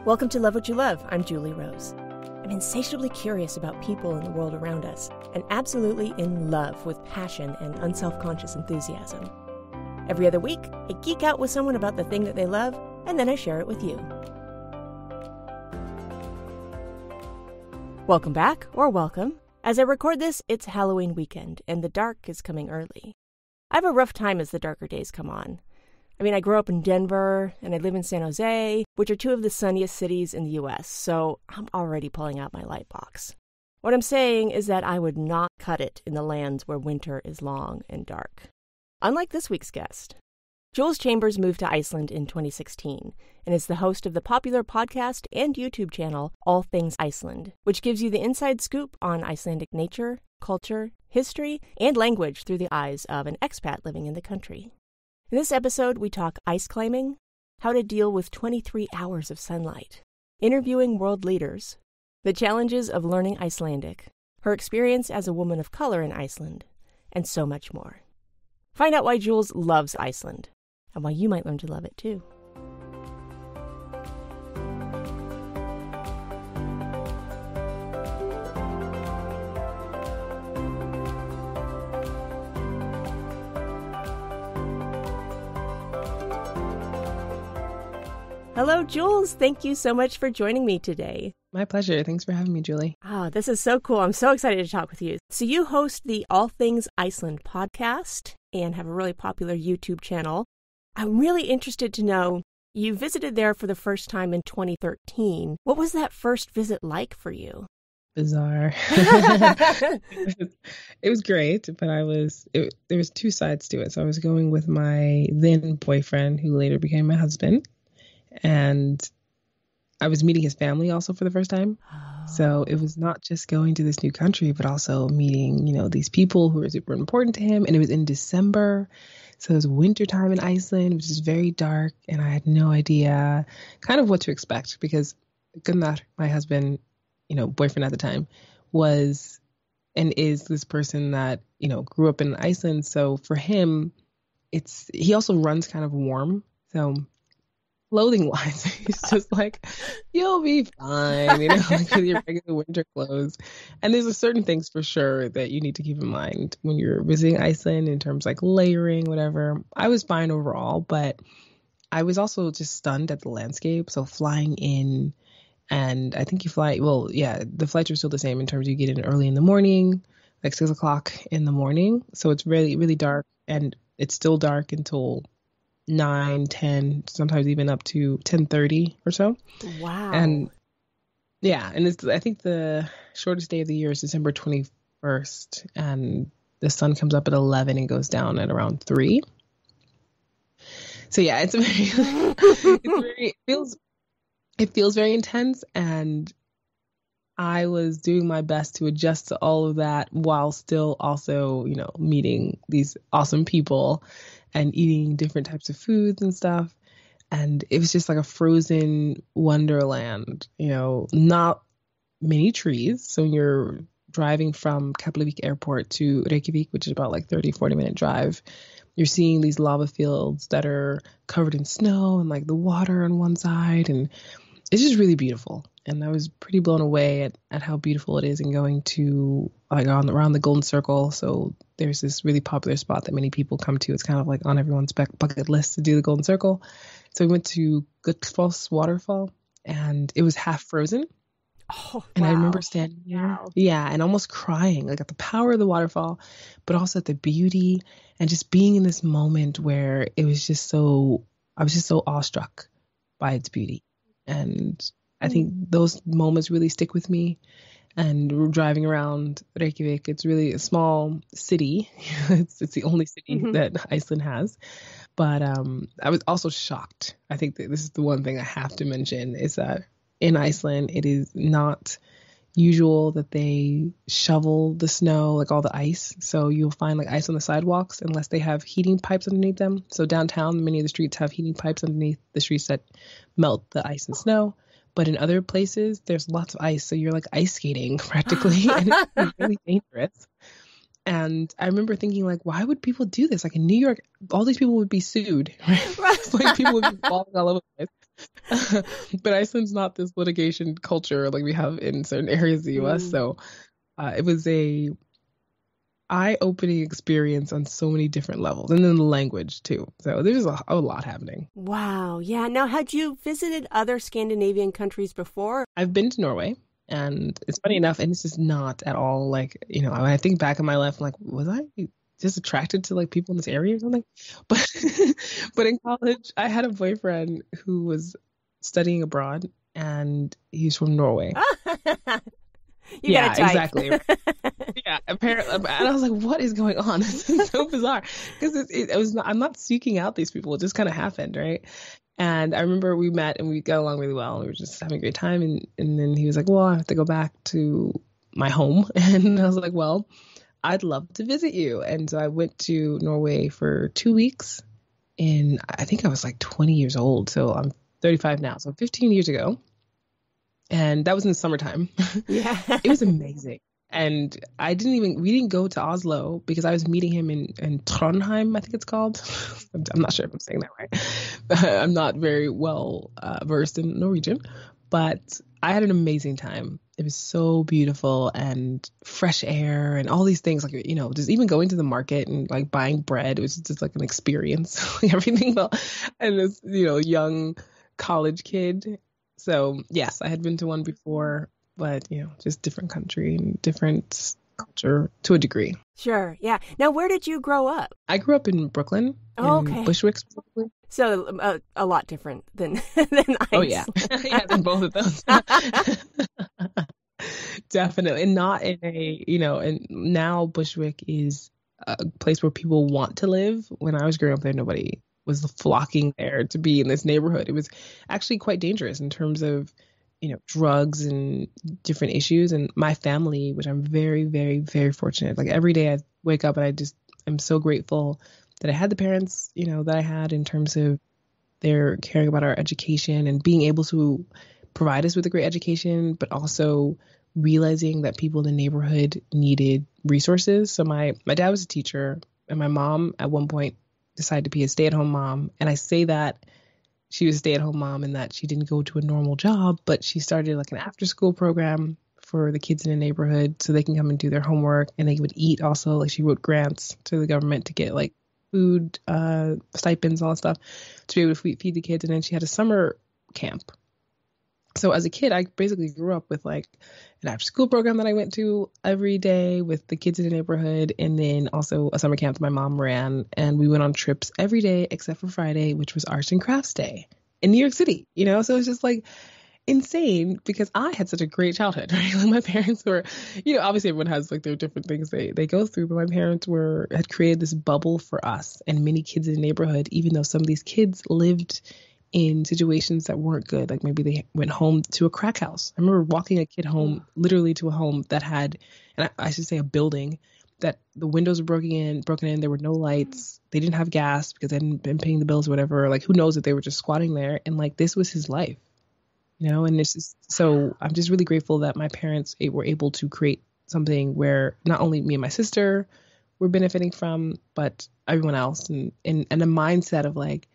Welcome to Love What You Love. I'm Julie Rose. I'm insatiably curious about people in the world around us, and absolutely in love with passion and unselfconscious enthusiasm. Every other week, I geek out with someone about the thing that they love, and then I share it with you. Welcome back, or welcome. As I record this, it's Halloween weekend, and the dark is coming early. I have a rough time as the darker days come on. I grew up in Denver, and I live in San Jose, which are two of the sunniest cities in the U.S., so I'm already pulling out my light box. What I'm saying is that I would not cut it in the lands where winter is long and dark. Unlike this week's guest. Jules Chambers moved to Iceland in 2016 and is the host of the popular podcast and YouTube channel All Things Iceland, which gives you the inside scoop on Icelandic nature, culture, history, and language through the eyes of an expat living in the country. In this episode, we talk ice climbing, how to deal with 23 hours of sunlight, interviewing world leaders, the challenges of learning Icelandic, her experience as a woman of color in Iceland, and so much more. Find out why Jules loves Iceland, and why you might learn to love it too. Hello, Jules. Thank you so much for joining me today. My pleasure. Thanks for having me, Julie. This is so cool. I'm so excited to talk with you. So you host the All Things Iceland podcast and have a really popular YouTube channel. I'm really interested to know, you visited there for the first time in 2013. What was that first visit like for you? Bizarre. It was great, but there was two sides to it. So I was going with my then boyfriend, who later became my husband. And I was meeting his family also for the first time. Oh. So it was not just going to this new country, but also meeting, these people who were super important to him. And it was in December. So it was wintertime in Iceland, which is very dark. And I had no idea kind of what to expect because Gunnar, my husband, boyfriend at the time, was and is this person that, grew up in Iceland. So for him, he also runs kind of warm. So clothing wise, he's just like, you'll be fine, like with your regular winter clothes. And there's a certain things for sure that you need to keep in mind when you're visiting Iceland in terms like layering, whatever. I was fine overall, but I was also just stunned at the landscape. So flying in, and I think the flights are still the same in terms of you get in early in the morning, like 6 o'clock in the morning. So it's really, really dark, and it's still dark until 9, 10, sometimes even up to 10:30 or so. Wow. And yeah, and I think the shortest day of the year is December 21st, and the sun comes up at 11 and goes down at around 3. So yeah, it feels very intense, and I was doing my best to adjust to all of that while still also, meeting these awesome people and eating different types of foods and stuff. And it was just like a frozen wonderland, not many trees. So when you're driving from Keflavik Airport to Reykjavik, which is about like 30-40 minute drive, you're seeing these lava fields that are covered in snow and like the water on one side. And it's just really beautiful. And I was pretty blown away at how beautiful it is, and going to like around the Golden Circle. So there's this really popular spot that many people come to. It's kind of like on everyone's bucket list to do the Golden Circle. So we went to Gullfoss waterfall, and it was half frozen. Oh, and wow. I remember standing there, and almost crying, like at the power of the waterfall, but also at the beauty, and just being in this moment where I was just so awestruck by its beauty. And I think those moments really stick with me. And we're driving around Reykjavik. It's really a small city. It's the only city that Iceland has. But I was also shocked. I think that this is the one thing I have to mention, is that in Iceland, it is not usual that they shovel the snow, like all the ice. So you'll find like ice on the sidewalks unless they have heating pipes underneath them. So downtown, many of the streets have heating pipes underneath the streets that melt the ice and snow. But in other places, there's lots of ice. So you're like ice skating practically, and it's really dangerous. And I remember thinking, like, why would people do this? Like in New York, all these people would be sued, right? Like people would be falling all over the place. But Iceland's not this litigation culture like we have in certain areas of the US. So it was a eye-opening experience on so many different levels, and then the language too. So there's a lot happening. Wow. Yeah. Now, had you visited other Scandinavian countries before? I've been to Norway, and it's funny enough, and it's just not at all like, when I think back in my life, I'm like, was I just attracted to like people in this area or something? But but in college, I had a boyfriend who was studying abroad, and he's from Norway. You got a type. Exactly. Yeah, apparently, and I was like, "What is going on? This is so bizarre." Because I'm not seeking out these people; it just kind of happened, right? And I remember we met and we got along really well, and we were just having a great time. And then he was like, "Well, I have to go back to my home," and I was like, "Well, I'd love to visit you." And so I went to Norway for 2 weeks, and I think I was like 20 years old, so I'm 35 now, so 15 years ago. And that was in the summertime. Yeah. It was amazing. And we didn't go to Oslo because I was meeting him in Trondheim, I think it's called. I'm not sure if I'm saying that right. I'm not very well versed in Norwegian, but I had an amazing time. It was so beautiful and fresh air and all these things, like, just even going to the market and like buying bread, it was just like an experience. Like everything felt, and this, young college kid. So yes, I had been to one before, but just different country and different culture to a degree. Sure. Yeah. Now, where did you grow up? I grew up in Brooklyn. Oh, in okay. Bushwick specifically. So a lot different than Iceland. Oh yeah, yeah, than both of those. Definitely, and not in a and now Bushwick is a place where people want to live. When I was growing up there, nobody was flocking there to be in this neighborhood. It was actually quite dangerous in terms of, drugs and different issues. And my family, which I'm very, very, very fortunate. Like every day I wake up and I'm so grateful that I had the parents, that I had in terms of their caring about our education and being able to provide us with a great education, but also realizing that people in the neighborhood needed resources. So my dad was a teacher, and my mom at one point decided to be a stay-at-home mom. And I say that she was a stay-at-home mom and that she didn't go to a normal job, but she started like an after-school program for the kids in the neighborhood so they can come and do their homework, and they would eat also. Like she wrote grants to the government to get like food, stipends, all that stuff to be able to feed the kids. And then she had a summer camp. So as a kid, I basically grew up with like an after school program that I went to every day with the kids in the neighborhood, and then also a summer camp that my mom ran. And we went on trips every day except for Friday, which was Arts and Crafts Day in New York City, So it's just like insane because I had such a great childhood, right? Like my parents were, obviously everyone has like their different things they go through, but my parents had created this bubble for us and many kids in the neighborhood, even though some of these kids lived in situations that weren't good. Like maybe they went home to a crack house. I remember walking a kid home, literally to a home that had, and I should say a building that the windows were broken in. There were no lights. They didn't have gas because they hadn't been paying the bills or whatever. Like who knows if they were just squatting there. And like, this was his life, and it's just, so I'm just really grateful that my parents were able to create something where not only me and my sister were benefiting from, but everyone else, and a mindset of like,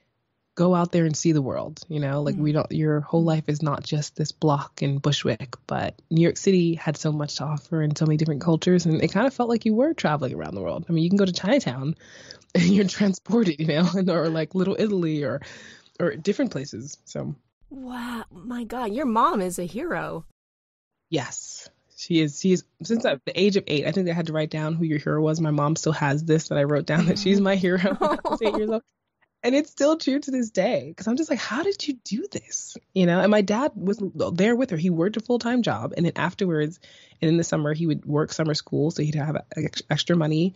go out there and see the world, like your whole life is not just this block in Bushwick, but New York City had so much to offer and so many different cultures. And it kind of felt like you were traveling around the world. I mean, you can go to Chinatown and you're transported, or like Little Italy or different places. So. Wow. My God, your mom is a hero. Yes, she is. Since at the age of 8, I think I had to write down who your hero was. My mom still has this that I wrote down that she's my hero when I was 8 years old. And it's still true to this day because I'm just like, how did you do this? And my dad was there with her. He worked a full-time job. And then afterwards, and in the summer, he would work summer school. So he'd have extra money.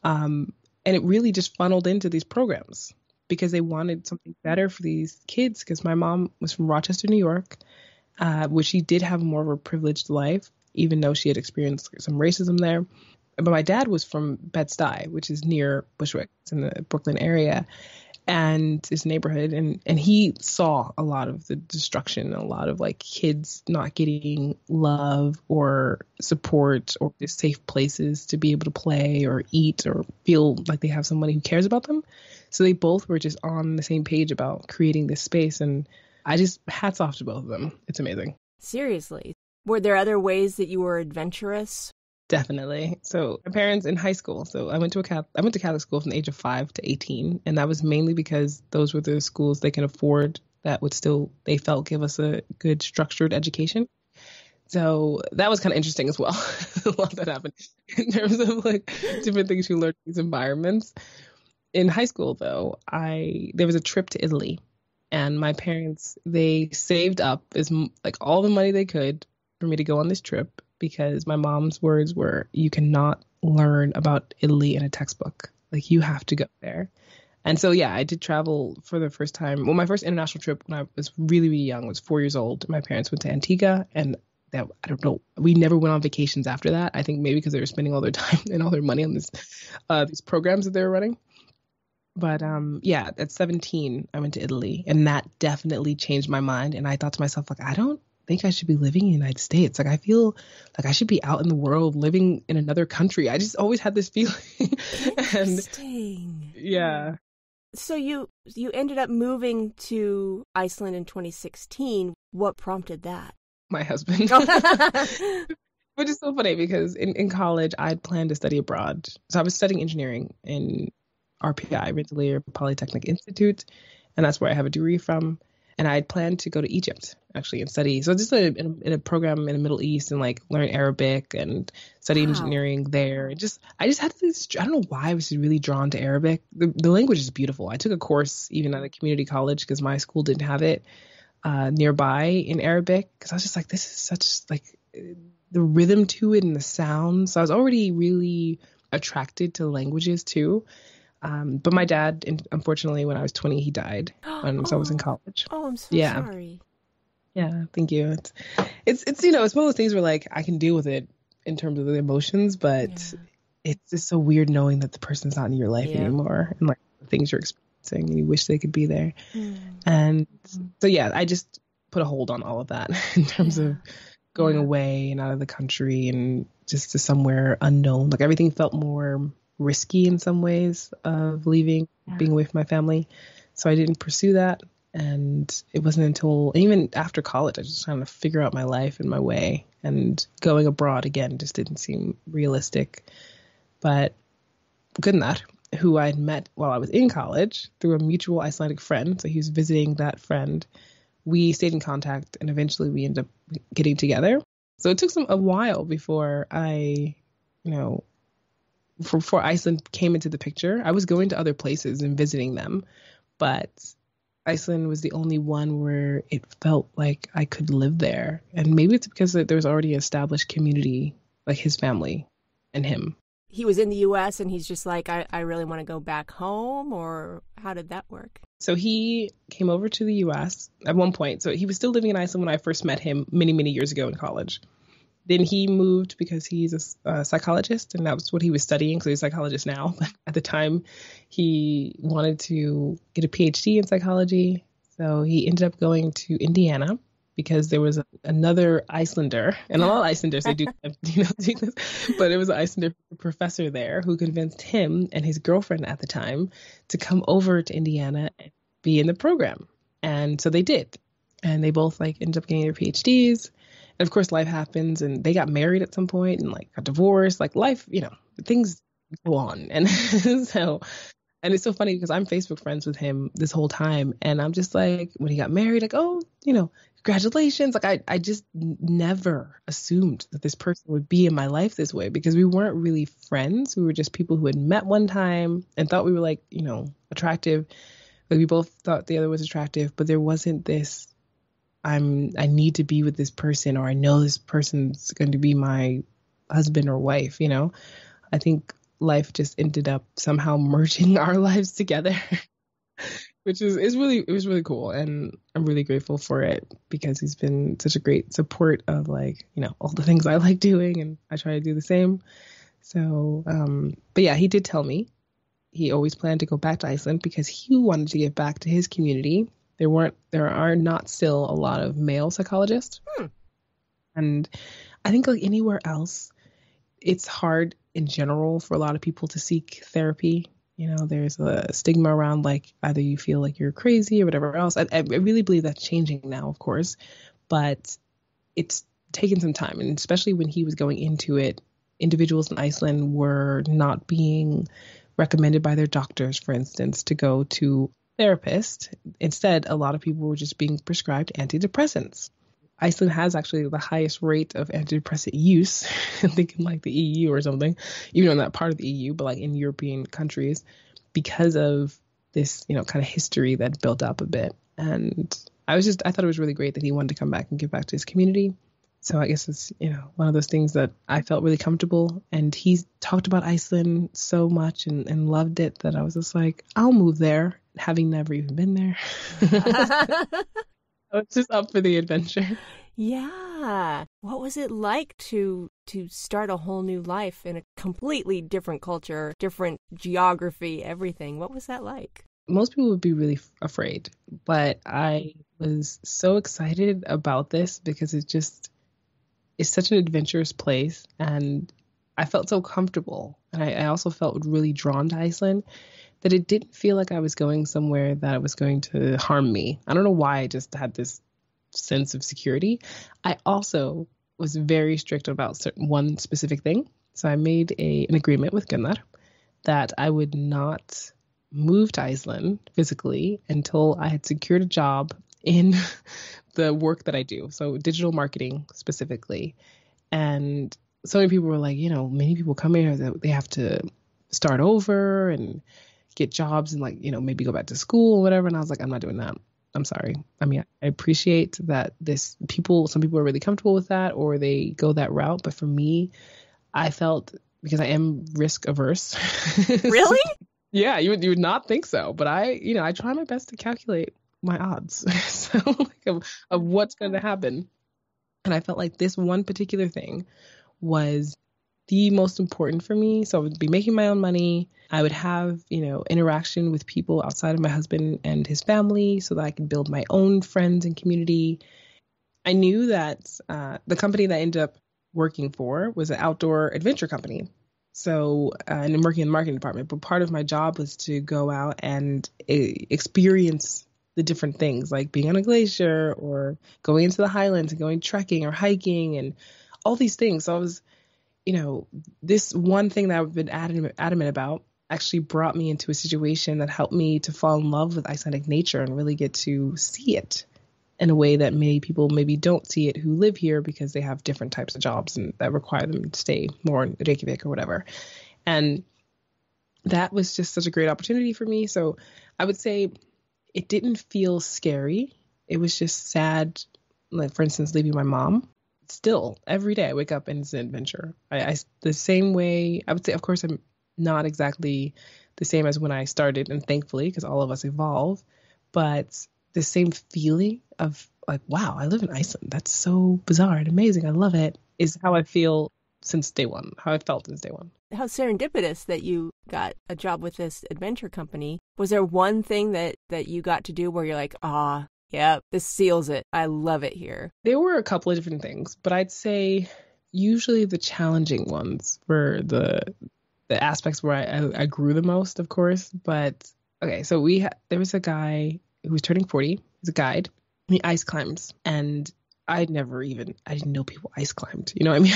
And it really just funneled into these programs because they wanted something better for these kids. Because my mom was from Rochester, New York, which she did have more of a privileged life, even though she had experienced some racism there. But my dad was from Bed-Stuy, which is near Bushwick. It's in the Brooklyn area. And his neighborhood, and he saw a lot of the destruction, a lot of like kids not getting love or support or just safe places to be able to play or eat or feel like they have somebody who cares about them. So they both were just on the same page about creating this space. And I just, hats off to both of them. It's amazing. Seriously. Were there other ways that you were adventurous? Definitely. So my parents in high school. So I went to Catholic school from the age of 5 to 18, and that was mainly because those were the schools they can afford that would still, they felt, give us a good structured education. So that was kind of interesting as well. A lot that happened in terms of like different things you learn in these environments. In high school, though, there was a trip to Italy, and my parents, they saved up like all the money they could for me to go on this trip, because my mom's words were, you cannot learn about Italy in a textbook. Like, you have to go there. And so, yeah, I did travel for the first time. Well, my first international trip when I was really, really young, was 4 years old. My parents went to Antigua, and that, I don't know, we never went on vacations after that. I think maybe because they were spending all their time and all their money on these programs that they were running. But yeah, at 17, I went to Italy, and that definitely changed my mind. And I thought to myself, like, I don't think I should be living in the United States. Like, I feel like I should be out in the world living in another country. I just always had this feeling. Interesting. Yeah. So you ended up moving to Iceland in 2016. What prompted that? My husband. Which is so funny, because in college, I'd planned to study abroad. So I was studying engineering in RPI, Rensselaer Polytechnic Institute, and that's where I have a degree from. And I had planned to go to Egypt, actually, and study. So just in a program in the Middle East, and like learn Arabic and study engineering there. And I just had this, I don't know why I was really drawn to Arabic. The language is beautiful. I took a course even at a community college, because my school didn't have it nearby in Arabic. Because I was just like, this is such, like, the rhythm to it and the sounds. So I was already really attracted to languages too. But my dad, unfortunately, when I was 20, he died when I was in college. Oh, I'm so sorry. Yeah, thank you. It's it's one of those things where, like, I can deal with it in terms of the emotions, but it's just so weird knowing that the person's not in your life anymore, and like the things you're experiencing, and you wish they could be there. And so, yeah, I just put a hold on all of that in terms of going away and out of the country and just to somewhere unknown. Like, everything felt more risky in some ways of leaving, being away from my family. So I didn't pursue that. And it wasn't until even after college, I was just trying to figure out my life and my way, and going abroad again just didn't seem realistic. But good enough, who I'd met while I was in college through a mutual Icelandic friend. So he was visiting that friend. We stayed in contact, and eventually we ended up getting together. So it took a while before before Iceland came into the picture. I was going to other places and visiting them, but Iceland was the only one where it felt like I could live there. And maybe it's because there was already an established community, like his family and him. He was in the U.S. and he's just like, I really want to go back home, or how did that work? So he came over to the U.S. at one point. So he was still living in Iceland when I first met him many, many years ago in college. Then he moved because he's a psychologist, and that was what he was studying. So he's a psychologist now. But at the time, he wanted to get a PhD in psychology. So he ended up going to Indiana because there was another Icelander, and a lot of Icelanders, they do this, but it was an Icelander professor there who convinced him and his girlfriend at the time to come over to Indiana and be in the program. And so they did. And they both ended up getting their PhDs. And of course, life happens, and they got married at some point and got divorced. Like, life, things go on. And and it's so funny because I'm Facebook friends with him this whole time. And I'm just like, when he got married, congratulations. Like, I just never assumed that this person would be in my life this way, because we weren't really friends. We were just people who had met one time and thought we were attractive. Like, we both thought the other was attractive, but there wasn't this, I need to be with this person, or I know this person's going to be my husband or wife, I think life just ended up somehow merging our lives together, which it was really cool. And I'm really grateful for it, because he's been such a great support of all the things I like doing, and I try to do the same. So, but yeah, he did tell me he always planned to go back to Iceland because he wanted to get back to his community. There are not still a lot of male psychologists. And I think anywhere else, it's hard in general for a lot of people to seek therapy. There's a stigma around like either you feel like you're crazy or whatever else. I really believe that's changing now, of course, but it's taken some time. And especially when he was going into it, individuals in Iceland were not being recommended by their doctors, for instance, to go to a therapist. Instead, a lot of people were just being prescribed antidepressants. Iceland has actually the highest rate of antidepressant use, I think in like the EU or something, even though not part of the EU, but like in European countries, because of this, kind of history that built up a bit. And I thought it was really great that he wanted to come back and give back to his community. So I guess it's, one of those things that I felt really comfortable. And he's talked about Iceland so much and loved it that I was just like, I'll move there, having never even been there. I was just up for the adventure. Yeah. What was it like to start a whole new life in a completely different culture, different geography, everything? What was that like? Most people would be really afraid, but I was so excited about this because it's such an adventurous place, and I felt so comfortable. And I also felt really drawn to Iceland that it didn't feel like I was going somewhere that was going to harm me. I don't know why I just had this sense of security. I also was very strict about one specific thing. So I made an agreement with Gunnar that I would not move to Iceland physically until I had secured a job in the work that I do. So digital marketing specifically. And so many people were like, many people come here that they have to start over and get jobs and like, maybe go back to school or whatever. And I was like, I'm not doing that. I'm sorry. I mean, I appreciate that some people are really comfortable with that or they go that route. But for me, I felt, because I am risk averse. Really? Yeah, you would not think so. But I try my best to calculate my odds of what's going to happen. And I felt like this one particular thing was the most important for me. So I would be making my own money. I would have, interaction with people outside of my husband and his family so that I could build my own friends and community. I knew that the company that I ended up working for was an outdoor adventure company. So, and I'm working in the marketing department, but part of my job was to go out and experience the different things like being on a glacier or going into the highlands and going trekking or hiking and all these things. So I was, this one thing that I've been adamant about actually brought me into a situation that helped me to fall in love with Icelandic nature and really get to see it in a way that many people maybe don't see it who live here because they have different types of jobs and that require them to stay more in Reykjavik or whatever. And that was just such a great opportunity for me. So I would say it didn't feel scary. It was just sad, like, for instance, leaving my mom. Still, every day I wake up and it's an adventure. I the same way, I would say, of course, I'm not exactly the same as when I started, and thankfully, because all of us evolve, but the same feeling of like, wow, I live in Iceland. That's so bizarre and amazing. I love it, is how I feel since day one, how I felt since day one. How serendipitous that you got a job with this adventure company. Was there one thing that you got to do where you're like, yeah, this seals it. I love it here? There were a couple of different things, but I'd say usually the challenging ones were the aspects where I grew the most, of course. But okay, so there was a guy who was turning 40. He's a guide. He ice climbs, and I didn't know people ice climbed. You know what I mean?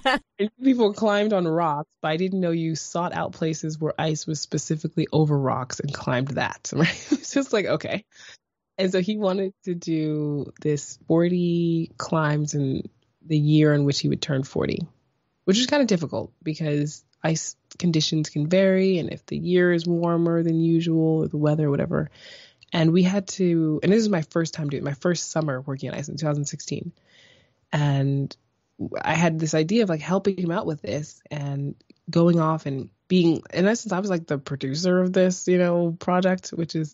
I knew people climbed on rocks, but I didn't know you sought out places where ice was specifically over rocks and climbed that. Right? It's just like, okay. And so he wanted to do this 40 climbs in the year in which he would turn 40, which is kind of difficult because ice conditions can vary. And if the year is warmer than usual, or the weather, whatever. And we had to, and this is my first time doing it, my first summer working in Iceland, 2016. And I had this idea of like helping him out with this and going off and being, in essence, I was like the producer of this, project, which is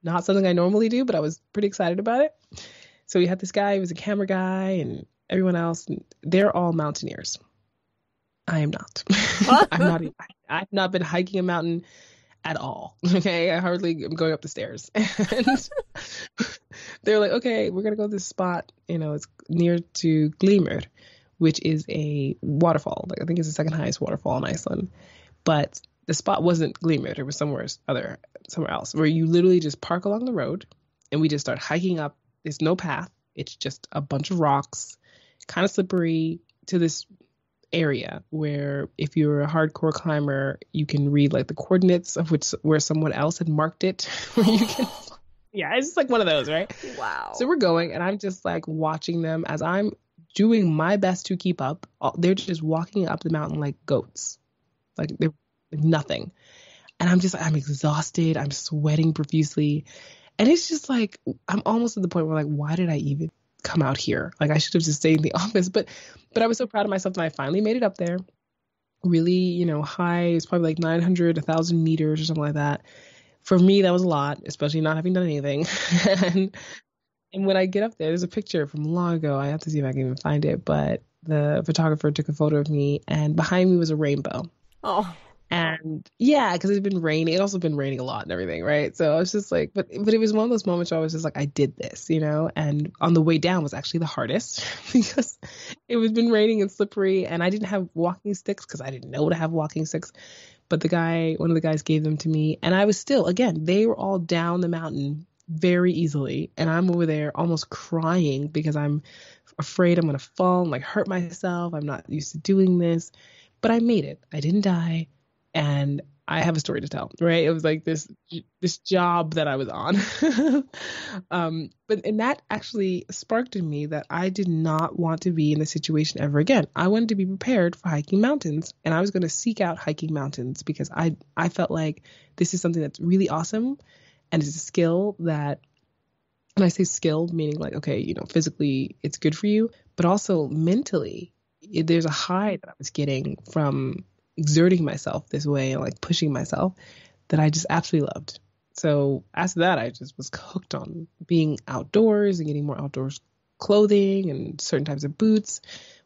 not something I normally do, but I was pretty excited about it. So we had this guy who was a camera guy and everyone else, and they're all mountaineers. I am not. I've not been hiking a mountain at all. Okay. I hardly am going up the stairs. And they're like, okay, we're going to go to this spot. It's near to Glimmer, which is a waterfall. Like, I think it's the second highest waterfall in Iceland. But the spot wasn't Glimmer. It was somewhere else, where you literally just park along the road and we just start hiking up. There's no path. It's just a bunch of rocks, kind of slippery, to this area where if you're a hardcore climber, you can read like the coordinates of where someone else had marked it. Where you can, yeah, it's just like one of those, right? Wow. So we're going, and I'm just like watching them as I'm doing my best to keep up. They're just walking up the mountain like goats, like they're nothing. And I'm exhausted. I'm sweating profusely. And it's just like, I'm almost at the point where like, why did I even come out here? Like I should have just stayed in the office. But I was so proud of myself that I finally made it up there. Really, high. It's probably like 900, 1,000 meters or something like that. For me, that was a lot, especially not having done anything. And when I get up there, there's a picture from long ago. I have to see if I can even find it. But the photographer took a photo of me, and behind me was a rainbow. Oh. And yeah, because it's been raining. It also been raining a lot and everything, right? So I was just like, but it was one of those moments where I was just like, I did this, And on the way down was actually the hardest because it was been raining and slippery, and I didn't have walking sticks because I didn't know to have walking sticks. But one of the guys gave them to me, and I was still, again, they were all down the mountain very easily, and I'm over there almost crying because I'm afraid I'm gonna fall and like hurt myself. I'm not used to doing this, but I made it. I didn't die. And I have a story to tell, right? It was like this job that I was on. And that actually sparked in me that I did not want to be in this situation ever again. I wanted to be prepared for hiking mountains, and I was going to seek out hiking mountains because I felt like this is something that's really awesome, and it's a skill that, and I say skill meaning like, okay, physically it's good for you, but also mentally there's a high that I was getting from exerting myself this way and like pushing myself that I just absolutely loved. So after that, I just was hooked on being outdoors and getting more outdoors clothing and certain types of boots,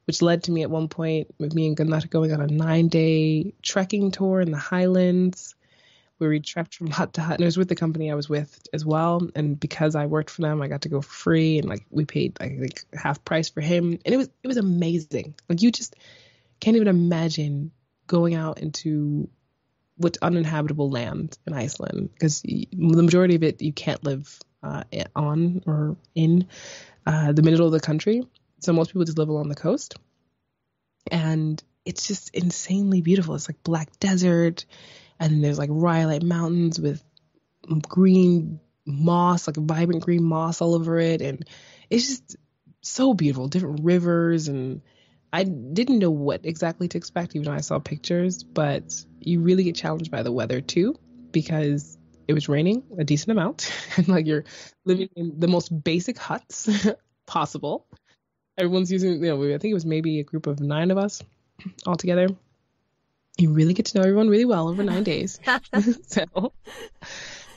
which led to me at one point with me and Gunnar going on a 9-day trekking tour in the Highlands where we trekked from hut to hut. And it was with the company I was with as well. And because I worked for them, I got to go for free, and like we paid I think half price for him. And it was amazing. Like you just can't even imagine going out into what's uninhabitable land in Iceland, because the majority of it you can't live on or in the middle of the country. So most people just live along the coast, and it's just insanely beautiful. It's like black desert, and then there's like rhyolite mountains with green moss, like vibrant green moss all over it, and it's just so beautiful. Different rivers, and I didn't know what exactly to expect, even though I saw pictures, but you really get challenged by the weather too, because it was raining a decent amount and like you're living in the most basic huts possible. Everyone's using, I think it was maybe a group of 9 of us all together. You really get to know everyone really well over 9 days.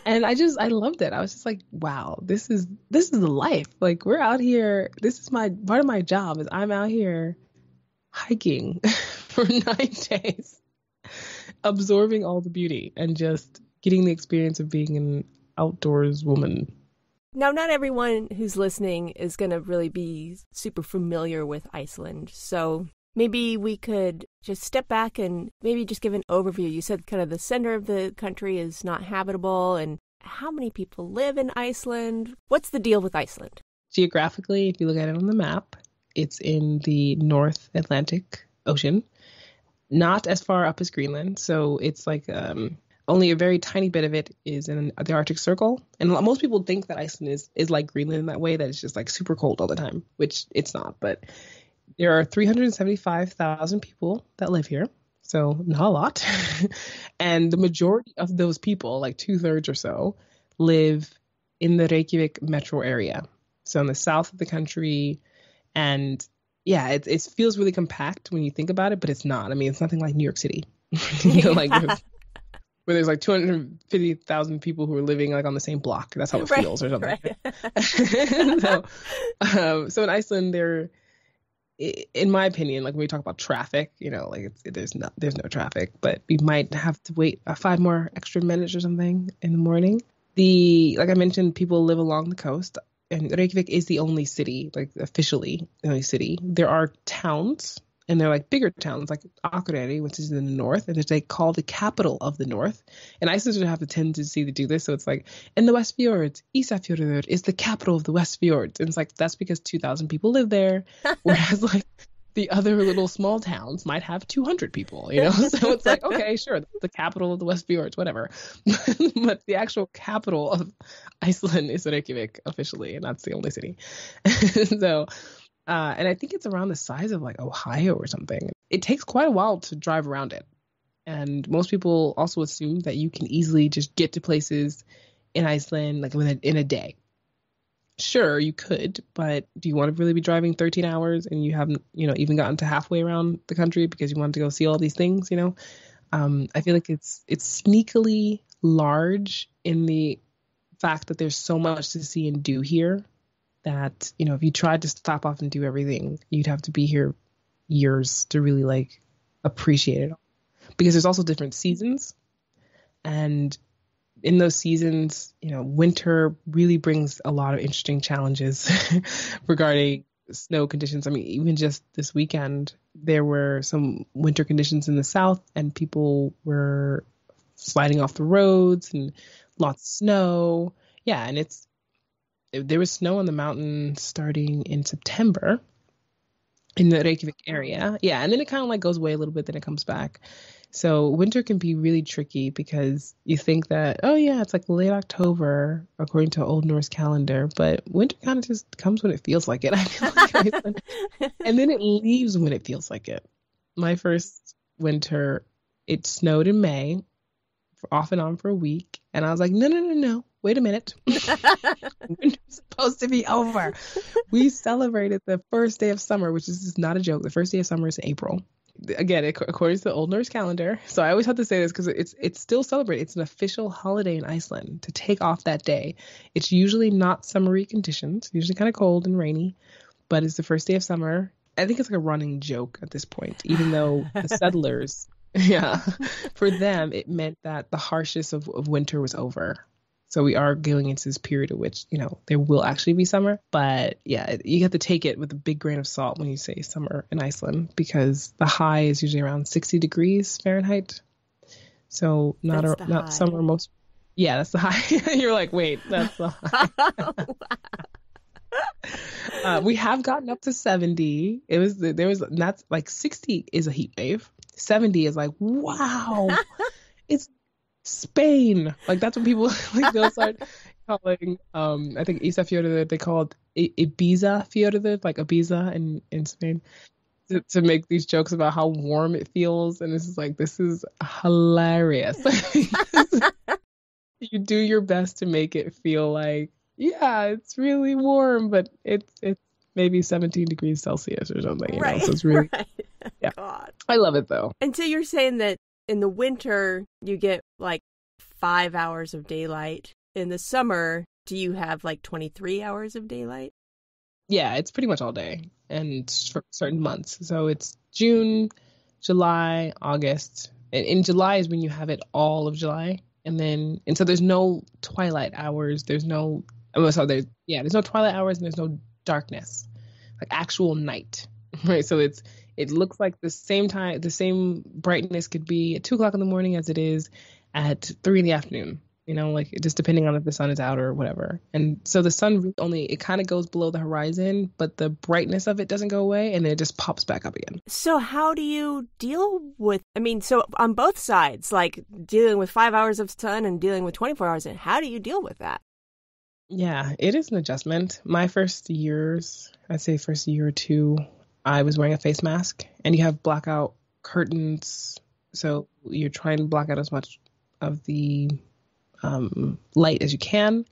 And I loved it. I was just like, wow, this is the life. Like we're out here. This is part of my job is I'm out here hiking for 9 days, absorbing all the beauty and just getting the experience of being an outdoors woman. Now, not everyone who's listening is going to really be super familiar with Iceland. So maybe we could just step back and maybe just give an overview. You said kind of the center of the country is not habitable, and how many people live in Iceland? What's the deal with Iceland? Geographically, if you look at it on the map, it's in the North Atlantic Ocean, not as far up as Greenland. So it's like only a very tiny bit of it is in the Arctic Circle. And most people think that Iceland is like Greenland in that way, that it's just like super cold all the time, which it's not. But there are 375,000 people that live here. So not a lot. And the majority of those people, like 2/3 or so, live in the Reykjavik metro area. So in the south of the country. And yeah, it feels really compact when you think about it, but it's not. I mean, it's nothing like New York City. Like where there's like 250,000 people who are living like on the same block. That's how it feels or something. Right. So in Iceland, in my opinion, like when we talk about traffic, like there's no traffic, but we might have to wait 5 more extra minutes or something in the morning. Like I mentioned, people live along the coast, and Reykjavik is the only city, like officially the only city. There are towns And they're like bigger towns, like Akureyri, which is in the north, and they call the capital of the north. And Icelanders have the tendency to do this. So it's like, in the West Fjords, Ísafjörður is the capital of the West Fjords. And it's like, that's because 2,000 people live there. Whereas like the other little small towns might have 200 people, you know? So it's like, okay, sure, the capital of the West Fjords, whatever. But the actual capital of Iceland is Reykjavik officially, and that's the only city. So, and I think it's around the size of like Ohio or something. It takes quite a while to drive around it. And most people also assume that you can easily just get to places in Iceland like in a day. Sure, you could, but do you want to really be driving 13 hours and you haven't, even gotten to halfway around the country because you want to go see all these things, I feel like it's sneakily large in the fact that there's so much to see and do here that, if you tried to stop off and do everything, you'd have to be here years to really like appreciate it all. Because there's also different seasons, and in those seasons, winter really brings a lot of interesting challenges regarding snow conditions. I mean, even just this weekend, there were some winter conditions in the south and people were sliding off the roads and lots of snow. Yeah, and there was snow on the mountain starting in September in the Reykjavik area. Yeah, and then it kind of like goes away a little bit, then it comes back. So winter can be really tricky because you think that, oh yeah, it's like late October according to Old Norse calendar, but winter kind of just comes when it feels like it. I feel like and then it leaves when it feels like it. My first winter, it snowed in May, off and on for a week, and I was like, no, wait a minute. Winter's supposed to be over. We celebrated the first day of summer, which is not a joke. The first day of summer is in April. Again, according to the Old Norse calendar. So I always have to say this because it's still celebrated. It's an official holiday in Iceland to take off that day. It's usually not summery conditions, usually kind of cold and rainy, but it's the first day of summer. I think it's like a running joke at this point, even though the settlers, for them, it meant that the harshest of winter was over. So we are going into this period of which, there will actually be summer. But yeah, you have to take it with a big grain of salt when you say summer in Iceland, because the high is usually around 60 degrees Fahrenheit. So not summer most. Yeah, that's the high. You're like, wait, that's the high. We have gotten up to 70. That's like 60 is a heat wave. 70 is like, wow, it's Spain. Like that's what people like they'll start calling I think Ísafjörður, they call it Ibiza Fjörður, like Ibiza in Spain, to make these jokes about how warm it feels. And this is hilarious. You do your best to make it feel like, yeah, it's really warm, but it's maybe 17 degrees Celsius or something, right, so it's really right. Yeah. God. I love it though. And so you're saying that in the winter, you get like 5 hours of daylight. In the summer, do you have like 23 hours of daylight? Yeah, it's pretty much all day and for certain months. So it's June, July, August. And in July is when you have it all of July. And so there's no twilight hours. There's no twilight hours and there's no darkness, like actual night, right? So it looks like the same brightness could be at 2:00 in the morning as it is at 3 p.m, like just depending on if the sun is out or whatever. And so the sun it kind of goes below the horizon, but the brightness of it doesn't go away and then it just pops back up again. So how do you deal with, so on both sides, like dealing with 5 hours of sun and dealing with 24 hours, and how do you deal with that? Yeah, it is an adjustment. My first years, I'd say first year or two, I was wearing a face mask, and you have blackout curtains. So you're trying to block out as much of the light as you can.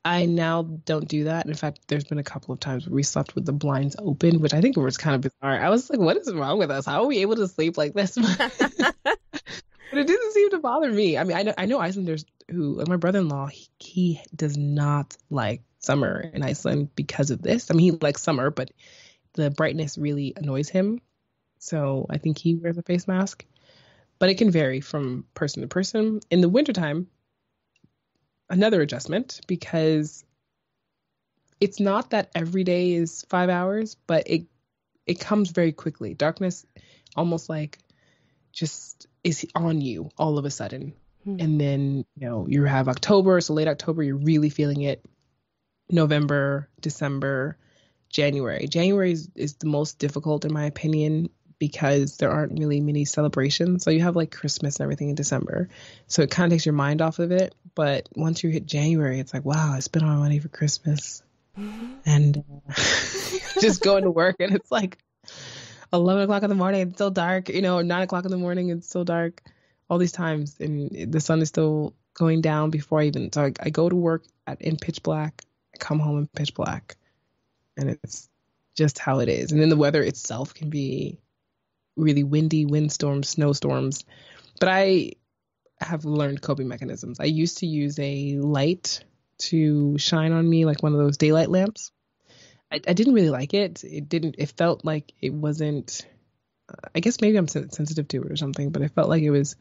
I now don't do that. In fact, there's been a couple of times where we slept with the blinds open, which I think was kind of bizarre. I was like, what is wrong with us? How are we able to sleep like this? But it didn't seem to bother me. I mean, I know Icelanders who, like my brother-in-law, he does not like summer in Iceland because of this. I mean, he likes summer, but the brightness really annoys him. So I think he wears a face mask. But it can vary from person to person. In the wintertime, another adjustment, because it's not that every day is 5 hours, but it comes very quickly. Darkness almost like just is on you all of a sudden. And then, you have October, so late October, you're really feeling it. November, December, January. January is the most difficult in my opinion because there aren't really many celebrations. So you have like Christmas and everything in December. So it kind of takes your mind off of it. But once you hit January, it's like, wow, I spent all my money for Christmas. And just going to work and it's like 11 o'clock in the morning, it's still dark, 9 o'clock in the morning, it's still dark all these times. And the sun is still going down before so I go to work in pitch black, I come home in pitch black, and it's just how it is. And then the weather itself can be really windy, windstorms, snowstorms. But I have learned coping mechanisms. I used to use a light to shine on me, like one of those daylight lamps. I didn't really like it. It felt like it wasn't, I guess maybe I'm sensitive to it or something, but it felt like it was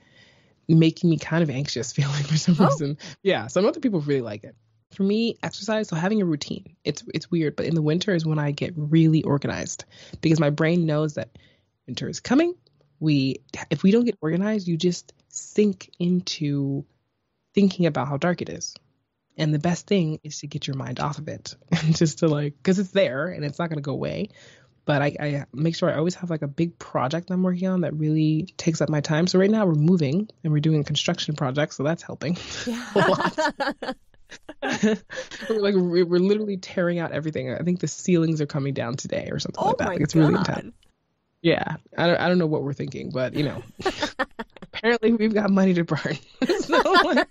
making me kind of anxious feeling for some reason. Yeah, some other people really like it. For me, exercise, so having a routine, it's weird, but in the winter is when I get really organized because my brain knows that winter is coming. If we don't get organized, you just sink into thinking about how dark it is. And the best thing is to get your mind off of it and just to because it's there and it's not going to go away. But I make sure I always have like a big project I'm working on that really takes up my time. So right now we're moving and we're doing a construction project. So that's helping a lot. we're literally tearing out everything. I think the ceilings are coming down today or something like that. Like, it's really intense. Yeah. I don't know what we're thinking, but apparently we've got money to burn. So,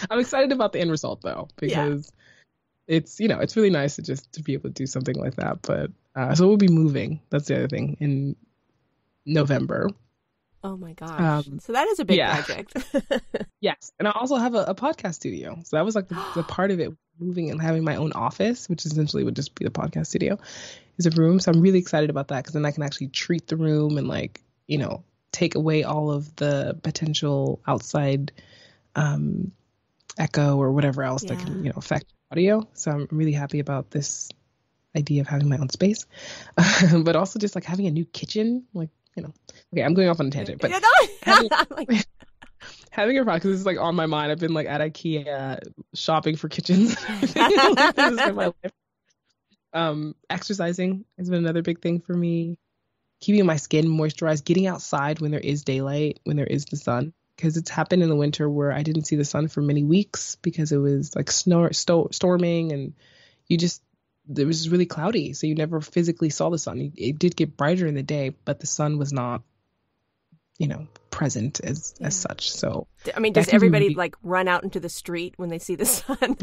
I'm excited about the end result though, because it's really nice to be able to do something like that. But so we'll be moving. That's the other thing in November. Oh my gosh! So that is a big project. Yes, and I also have a podcast studio. So that was like the part of it, moving and having my own office, which essentially would just be the podcast studio, is a room. So I'm really excited about that because then I can actually treat the room and take away all of the potential outside echo or whatever else that can affect audio. So I'm really happy about this idea of having my own space, but also just like having a new kitchen. Okay, I'm going off on a tangent, but having a project, because this is like on my mind. I've been like at IKEA shopping for kitchens. This is my life. Exercising has been another big thing for me. Keeping my skin moisturized, getting outside when there is daylight, when there is the sun. Because it's happened in the winter where I didn't see the sun for many weeks because it was like storming and it was really cloudy. So you never physically saw the sun. It did get brighter in the day, but the sun was not, present as such. So I mean, does everybody run out into the street when they see the sun?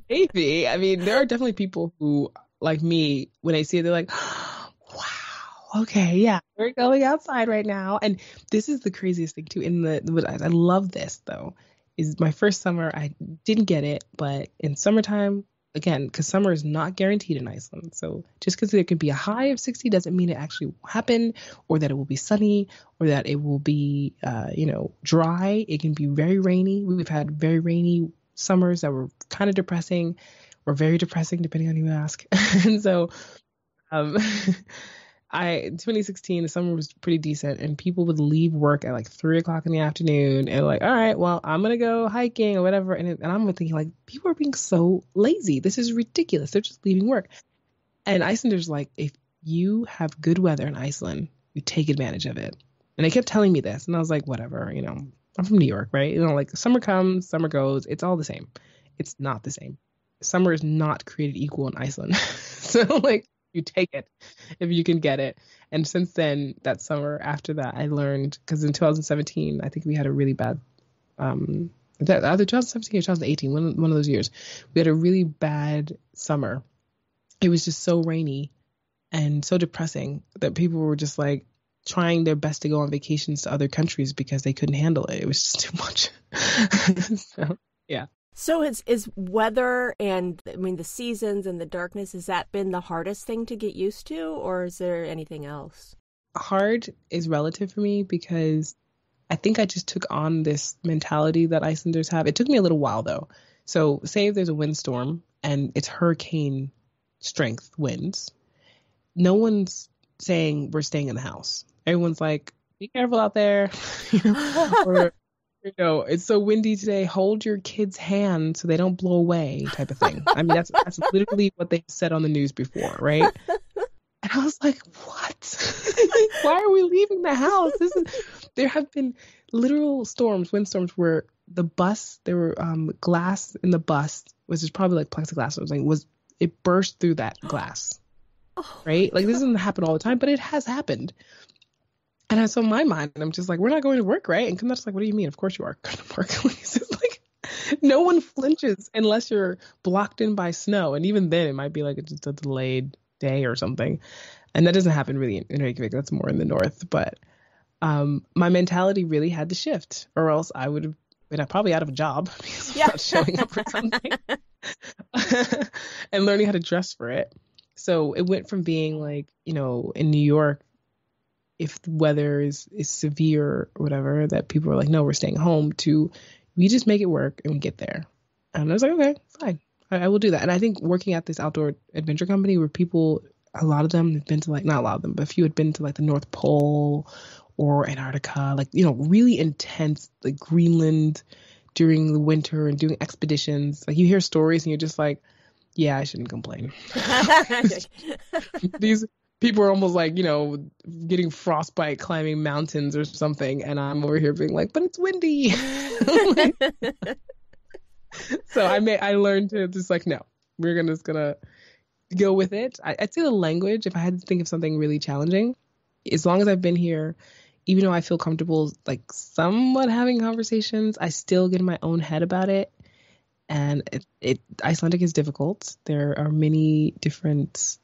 Maybe. I mean, there are definitely people who, like me, when they see it, they're like, wow, okay, yeah, we're going outside right now. And this is the craziest thing too. I love this though, is my first summer, I didn't get it, but in summertime, again, because summer is not guaranteed in Iceland. So just because there could be a high of 60 doesn't mean it actually will happen, or that it will be sunny, or that it will be, dry. It can be very rainy. We've had very rainy summers that were kind of depressing, or very depressing, depending on who you ask. And so, 2016, the summer was pretty decent, and people would leave work at like 3 o'clock in the afternoon and like, all right, well, I'm going to go hiking or whatever. And I'm thinking like, people are being so lazy. This is ridiculous. They're just leaving work. And Icelanders, like, if you have good weather in Iceland, you take advantage of it. And they kept telling me this, and I was like, whatever, I'm from New York, right? Like summer comes, summer goes. It's all the same. It's not the same. Summer is not created equal in Iceland. So like, you take it if you can get it. And since then, that summer after that, I learned, because in 2017, I think we had a really bad, either 2017 or 2018, one of those years, we had a really bad summer. It was just so rainy and so depressing that people were just like trying their best to go on vacations to other countries because they couldn't handle it. It was just too much. So, yeah. So is weather and, the seasons and the darkness, has that been the hardest thing to get used to, or is there anything else? Hard is relative for me because I think I just took on this mentality that Icelanders have. It took me a little while though. So say if there's a windstorm and it's hurricane strength winds, no one's saying we're staying in the house. Everyone's like, be careful out there. Or, it's so windy today. Hold your kids' hand so they don't blow away, type of thing. I mean, that's literally what they said on the news before, right? And I was like, what? Why are we leaving the house? There have been literal windstorms where there were glass in the bus, which is probably like plexiglass or something, it burst through that glass. Right? Like, this doesn't happen all the time, but it has happened. And so in my mind, I'm just like, we're not going to work, right? And Kamada's like, what do you mean? Of course you are going to work. It's just like, no one flinches unless you're blocked in by snow. And even then, it might be like just a delayed day or something. And that doesn't happen really in Reykjavik. That's more in the north. But my mentality really had to shift, or else I would have been probably out of a job because I'm not showing up for something and learning how to dress for it. So it went from being like, in New York, if the weather is severe or whatever, that people are like, no, we're staying home, to we just make it work and we get there. And I was like, okay, fine. I will do that. And I think working at this outdoor adventure company where people, a lot of them have been to, like, not a lot of them, but a few had been to like the North Pole or Antarctica, like, really intense, like Greenland during the winter and doing expeditions. Like, you hear stories and you're just like, yeah, I shouldn't complain. These people are almost like, getting frostbite climbing mountains or something. And I'm over here being like, but it's windy. So I learned to just like, no, we're just gonna go with it. I'd say the language, if I had to think of something really challenging, as long as I've been here, even though I feel comfortable like somewhat having conversations, I still get in my own head about it. And Icelandic is difficult. There are many different,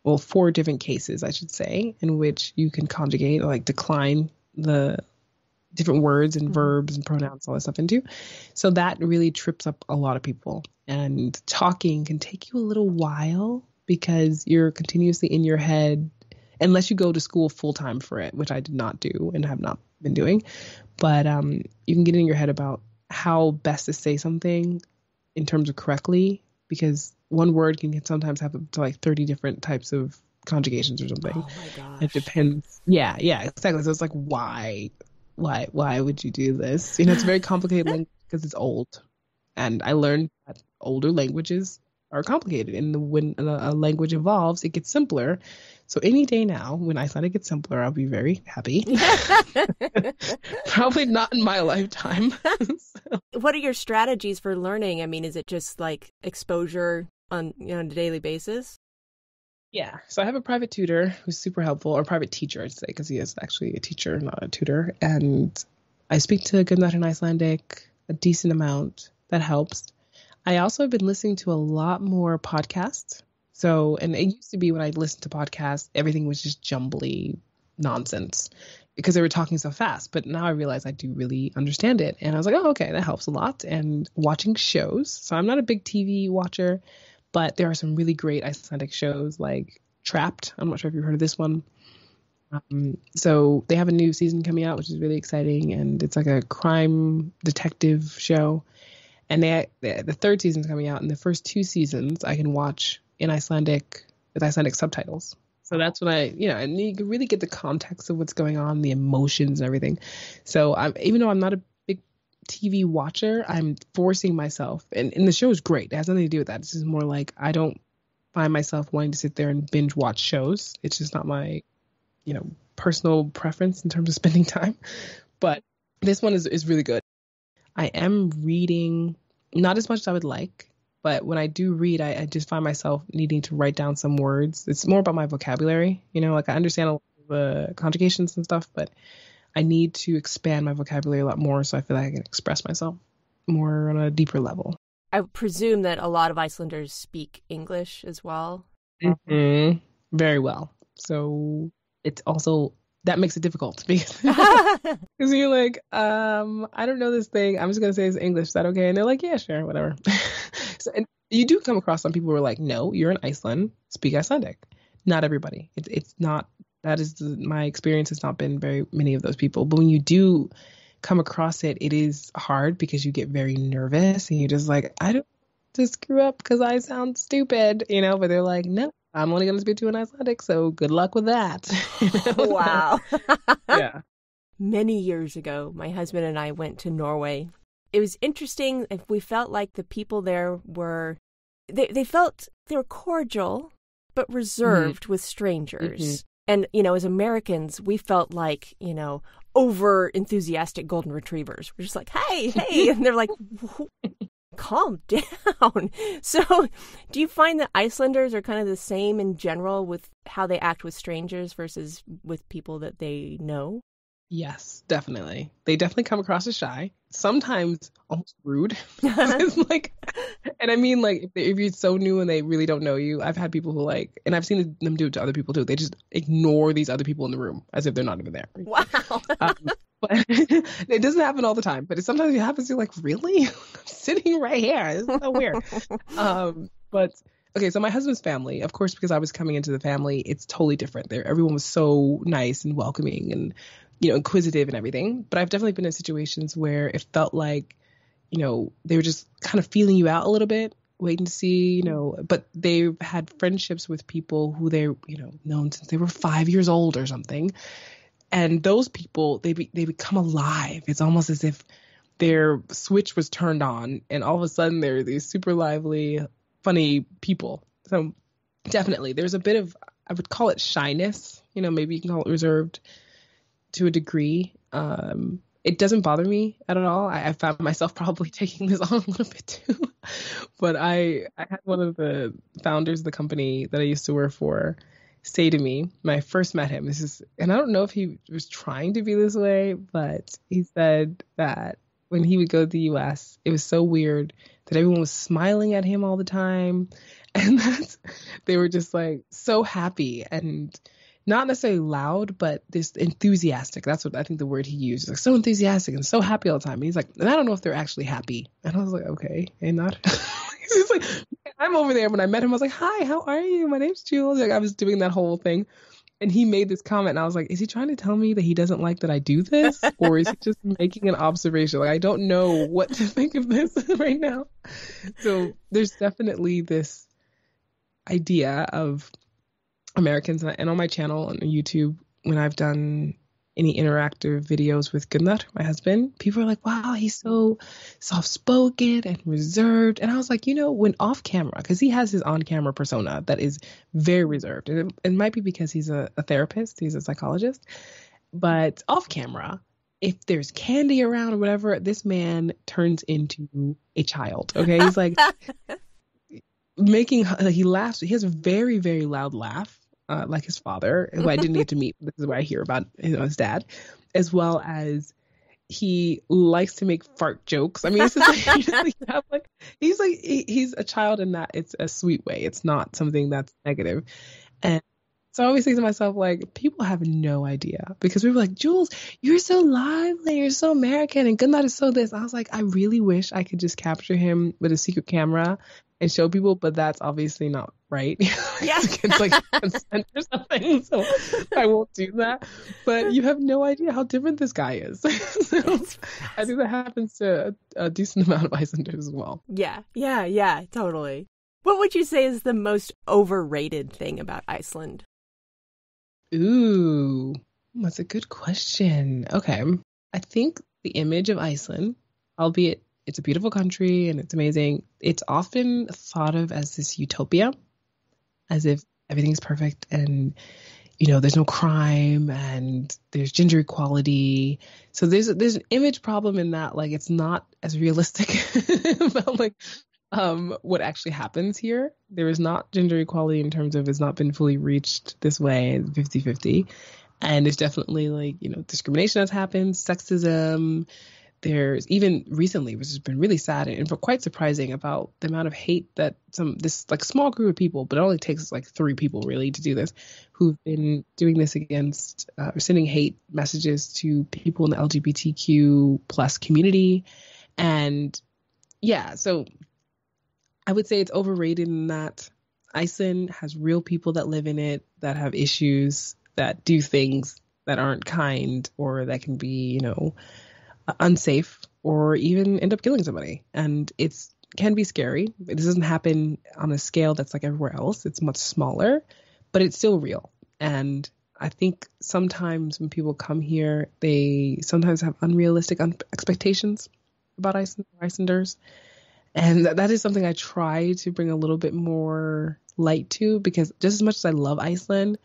4 different cases, I should say, in which you can conjugate or like decline the different words and verbs and pronouns, all that stuff into. So that really trips up a lot of people. And talking can take you a little while because you're continuously in your head, unless you go to school full time for it, which I did not do and have not been doing. But you can get in your head about how best to say something in terms of correctly, because one word can sometimes have up to like 30 different types of conjugations or something. Oh my gosh. It depends. Yeah, exactly. So it's like, why would you do this? It's a very complicated language because it's old. And I learned that older languages are complicated. And when a language evolves, it gets simpler. So any day now, when Icelandic gets simpler, I'll be very happy. Probably not in my lifetime. So. What are your strategies for learning? I mean, is it just like exposure on a daily basis? Yeah. So I have a private tutor who's super helpful, or private teacher, I'd say, because he is actually a teacher, not a tutor. And I speak to Gunnar in Icelandic a decent amount. That helps. I also have been listening to a lot more podcasts. So, and it used to be when I listened to podcasts, everything was just jumbly nonsense because they were talking so fast. But now I realize I do really understand it. And I was like, oh, okay, that helps a lot. And watching shows. So I'm not a big TV watcher, but there are some really great Icelandic shows like Trapped. I'm not sure if you've heard of this one. So they have a new season coming out, which is really exciting. And it's like a crime detective show. And the 3rd season is coming out. And the first 2 seasons I can watch in Icelandic with Icelandic subtitles. So that's when and you can really get the context of what's going on, the emotions and everything. So even though I'm not a big TV watcher, I'm forcing myself. And the show is great. It has nothing to do with that. It's just more like I don't find myself wanting to sit there and binge watch shows. It's just not my, personal preference in terms of spending time. But this one is really good. I am reading, not as much as I would like, but when I do read, I just find myself needing to write down some words. It's more about my vocabulary, like I understand a lot of the conjugations and stuff, but I need to expand my vocabulary a lot more so I feel like I can express myself more on a deeper level. I presume that a lot of Icelanders speak English as well. Mm-hmm. Very well. So it's also... that makes it difficult because you're like, I don't know this thing. I'm just going to say it's English. Is that okay? And they're like, yeah, sure, whatever. So, and you do come across some people who are like, no, you're in Iceland, speak Icelandic. Not everybody. It's not, that is my experience has not been very many of those people. But when you do come across it, it is hard because you get very nervous and you're just like, to screw up because I sound stupid, but they're like, no, I'm only going to speak to an Icelandic, so good luck with that. Wow. Yeah. Many years ago, my husband and I went to Norway. It was interesting. We felt like the people there were, they felt they were cordial, but reserved with strangers. And, as Americans, we felt like, over enthusiastic golden retrievers. We're just like, hey. And they're like, calm down. So do you find that Icelanders are kind of the same in general with how they act with strangers versus with people that they know? Yes, definitely. They definitely come across as shy, sometimes almost rude. It's like, and I mean, like, if you're so new and they really don't know you, I've had people who and I've seen them do it to other people too. They just ignore these other people in the room as if they're not even there. Wow. But it doesn't happen all the time. But sometimes it happens. You're like, really? I'm sitting right here. This is so weird. But okay, so my husband's family, of course, because I was coming into the family, it's totally different. Everyone was so nice and welcoming and inquisitive and everything. But I've definitely been in situations where it felt like, they were just kind of feeling you out a little bit, waiting to see, but they've had friendships with people who they're, known since they were 5 years old or something. And those people, they become alive. It's almost as if their switch was turned on and all of a sudden they're these super lively, funny people. So definitely there's a bit of, I would call it shyness, maybe you can call it reserved to a degree. It doesn't bother me at all. I found myself probably taking this on a little bit too. But I had one of the founders of the company that I used to work for say to me when I first met him, and I don't know if he was trying to be this way, but he said that when he would go to the US, it was so weird that everyone was smiling at him all the time. And they were just like so happy and not necessarily loud, but this enthusiastic. That's what I think the word he used. Like so enthusiastic and so happy all the time. And he's like, and I don't know if they're actually happy. And I was like, okay, and not. He's like, I'm over there. When I met him, I was like, hi, how are you? My name's Jules. Like I was doing that whole thing. And he made this comment and I was like, is he trying to tell me that he doesn't like that I do this? Or is he just making an observation? Like, I don't know what to think of this right now. So there's definitely this idea of Americans, and on my channel on YouTube, when I've done any interactive videos with Gunnar, my husband, people are like, wow, he's so soft-spoken and reserved. And I was like, when off camera, because he has his on-camera persona that is very reserved. And it might be because he's a therapist, he's a psychologist. But off camera, if there's candy around or whatever, this man turns into a child. Okay, he's like he laughs. He has a very, very loud laugh. Like his father, who I didn't get to meet. This is what I hear about his dad, as well as he likes to make fart jokes. I mean, it's just like, he's a child in that it's a sweet way. It's not something that's negative. And so I always think to myself, like, people have no idea because we were like, Jules, you're so lively, you're so American, and Gunnar is so this. I was like, I really wish I could just capture him with a secret camera and show people, but that's obviously not right. Yeah. It's like consent or something, so I won't do that. But you have no idea how different this guy is. So I think that happens to a decent amount of Icelanders as well. Yeah, totally. What would you say is the most overrated thing about Iceland? Ooh, that's a good question. Okay. I think the image of Iceland, albeit it's a beautiful country and it's amazing, it's often thought of as this utopia, as if everything's perfect and, there's no crime and there's gender equality. So there's an image problem in that, like, it's not as realistic about, like, what actually happens here. There is not gender equality in terms of it's not been fully reached this way, 50-50. And there's definitely, like, discrimination has happened, sexism. There's even recently, which has been really sad and quite surprising, about the amount of hate that this like small group of people, but it only takes like 3 people really to do this, who've been doing this against or sending hate messages to people in the LGBTQ plus community. And yeah, so I would say it's overrated in that Iceland has real people that live in it, that have issues, that do things that aren't kind or that can be, unsafe or even end up killing somebody. And it's can be scary. This doesn't happen on a scale that's like everywhere else. It's much smaller, but it's still real. And I think sometimes when people come here, they sometimes have unrealistic expectations about Icelanders. And that is something I try to bring a little bit more light to, because just as much as I love Iceland,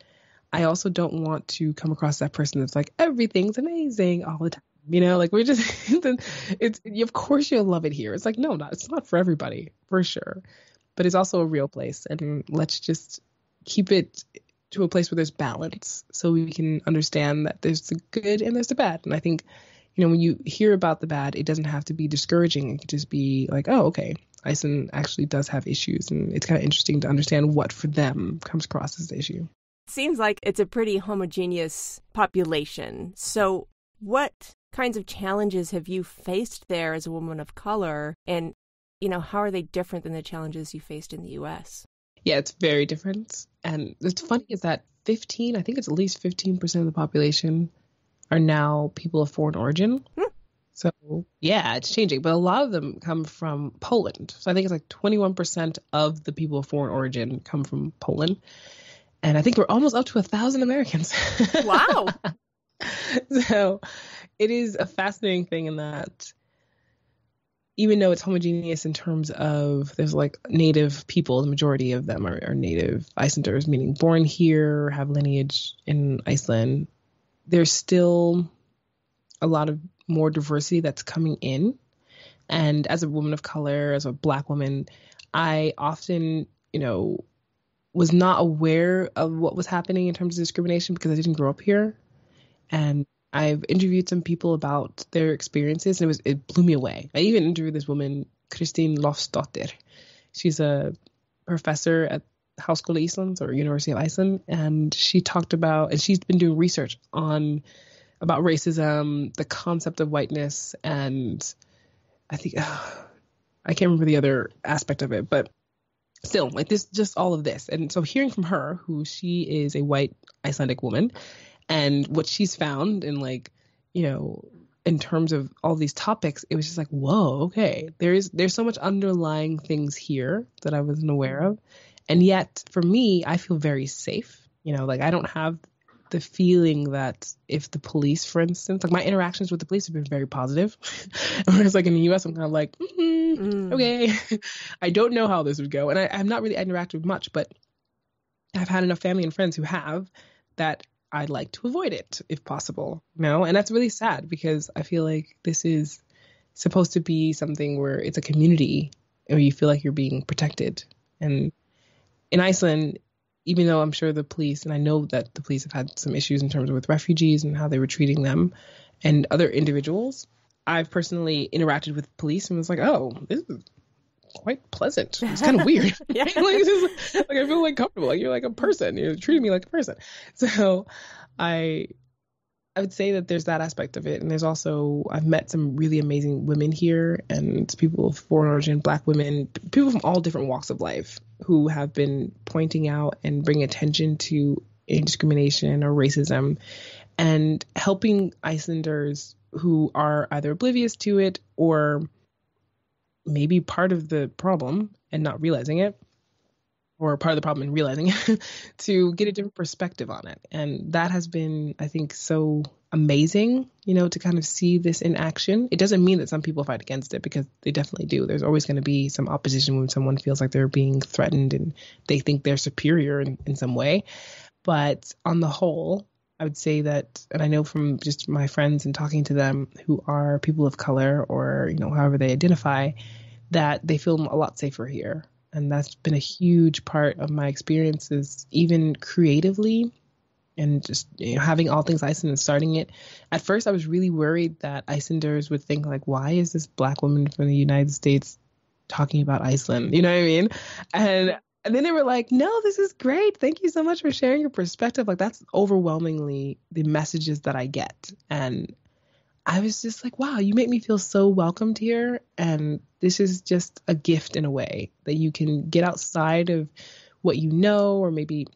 I also don't want to come across that person that's like, everything's amazing all the time. You know, like we're just, of course you'll love it here. It's like, no, it's not for everybody, for sure. But it's also a real place. And let's just keep it to a place where there's balance so we can understand that there's the good and there's the bad. And I think, when you hear about the bad, it doesn't have to be discouraging. It could just be like, oh, okay, Iceland actually does have issues. And it's kind of interesting to understand what for them comes across as the issue. Seems like it's a pretty homogeneous population. So what kinds of challenges have you faced there as a woman of color? And, how are they different than the challenges you faced in the U.S.? Yeah, it's very different. And what's funny is that I think it's at least 15% of the population are now people of foreign origin. So, yeah, it's changing. But a lot of them come from Poland. So I think it's like 21% of the people of foreign origin come from Poland. And I think we're almost up to 1,000 Americans. Wow. So it is a fascinating thing in that even though it's homogeneous in terms of there's like native people, the majority of them are native Icelanders, meaning born here, have lineage in Iceland, there's still a lot of more diversity that's coming in. And as a woman of color, as a Black woman, I often, was not aware of what was happening in terms of discrimination because I didn't grow up here. And I've interviewed some people about their experiences, and it blew me away. I even interviewed this woman, Kristín Lofsdóttir. She's a professor at Háskóli Íslands or University of Iceland, and she talked about, and she's been doing research about racism, the concept of whiteness, and I think I can't remember the other aspect of it, but still, like this, just all of this. And so hearing from her, who she is a white Icelandic woman, and what she's found in in terms of all these topics, it was just like, whoa, okay, there's so much underlying things here that I wasn't aware of. And yet for me, I feel very safe. I don't have the feeling that if the police, for instance, like my interactions with the police have been very positive. Whereas like in the US, I'm kind of like, okay, I don't know how this would go. And I'm not really interacted with much, but I've had enough family and friends who have that I'd like to avoid it if possible, and that's really sad because I feel like this is supposed to be something where it's a community where you feel like you're being protected. And in Iceland, even though I'm sure the police, and I know that the police have had some issues in terms of with refugees and how they were treating them and other individuals, I've personally interacted with police and was like, oh, this is quite pleasant. It's kind of weird. Yeah. like I feel like comfortable. Like you're like a person. You're treating me like a person. So I would say that there's that aspect of it. And there's also, I've met some really amazing women here and people of foreign origin, Black women, people from all different walks of life who have been pointing out and bringing attention to discrimination or racism and helping Icelanders who are either oblivious to it or maybe part of the problem and not realizing it, or part of the problem and realizing it, to get a different perspective on it. And that has been, I think, so amazing, to kind of see this in action. It doesn't mean that some people fight against it, because they definitely do. There's always going to be some opposition when someone feels like they're being threatened and they think they're superior in some way. But on the whole, I would say that, and I know from just my friends and talking to them who are people of color or, however they identify, that they feel a lot safer here. And that's been a huge part of my experiences, even creatively, and just having All Things Iceland and starting it. At first, I was really worried that Icelanders would think like, why is this Black woman from the United States talking about Iceland? You know what I mean? And then they were like, no, this is great. Thank you so much for sharing your perspective. Like that's overwhelmingly the messages that I get. And I was just like, wow, you make me feel so welcomed here. And this is just a gift in a way that you can get outside of what you know, or maybe,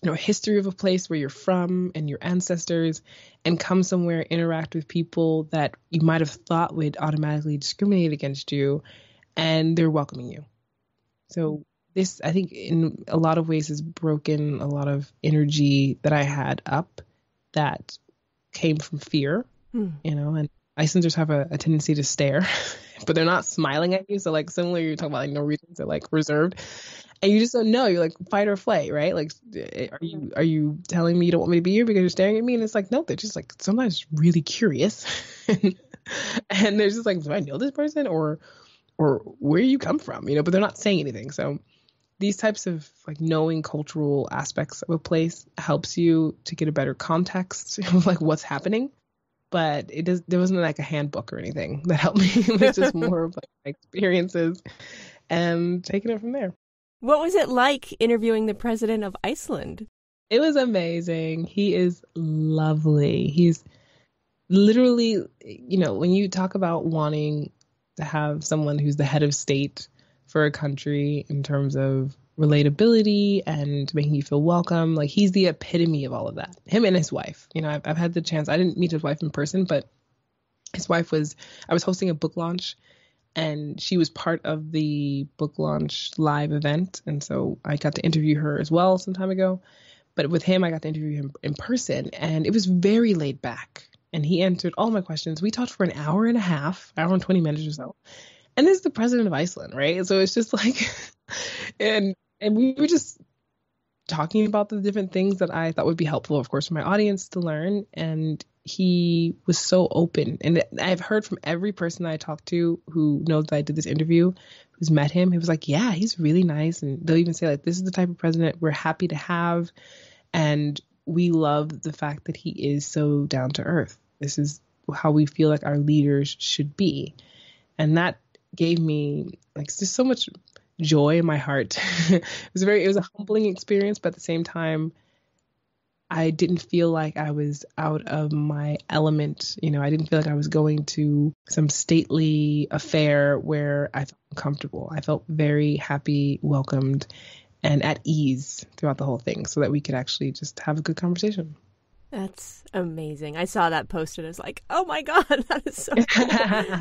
a history of a place where you're from and your ancestors, and come somewhere, interact with people that you might have thought would automatically discriminate against you, and they're welcoming you. So this, I think, in a lot of ways has broken a lot of energy that I had up that came from fear, and Icelanders have a tendency to stare, but they're not smiling at you. So like similar, you're talking about like Norwegians are like reserved, and you just don't know. You're like fight or flight, right? Like, are you telling me you don't want me to be here because you're staring at me? And it's like, no, they're just like sometimes really curious, and they're just like, do I know this person or where you come from? But they're not saying anything. So these types of like knowing cultural aspects of a place helps you to get a better context of like what's happening. But there wasn't like a handbook or anything that helped me. It was just more of like my experiences and taking it from there. What was it like interviewing the president of Iceland? It was amazing. He is lovely. He's literally, when you talk about wanting to have someone who's the head of state for a country in terms of relatability and making you feel welcome, like he's the epitome of all of that. Him and his wife. I've had the chance. I didn't meet his wife in person, but his wife I was hosting a book launch, and she was part of the book launch live event, and so I got to interview her as well some time ago. But with him, I got to interview him in person, and it was very laid back. And he answered all my questions. We talked for an hour and a half, hour and 20 minutes or so. And this is the president of Iceland, right? So it's just like, and we were just talking about the different things that I thought would be helpful, of course, for my audience to learn. And he was so open. And I've heard from every person that I talked to who knows that I did this interview, who's met him, he was like, yeah, he's really nice. And they'll even say like, this is the type of president we're happy to have. And we love the fact that he is so down to earth. This is how we feel like our leaders should be. And that gave me like just so much joy in my heart. It was a humbling experience, but at the same time, I didn't feel like I was out of my element. I didn't feel like I was going to some stately affair where I felt uncomfortable. I felt very happy, welcomed, and at ease throughout the whole thing so that we could actually just have a good conversation. That's amazing. I saw that posted. I was like, oh my God, that is so cool.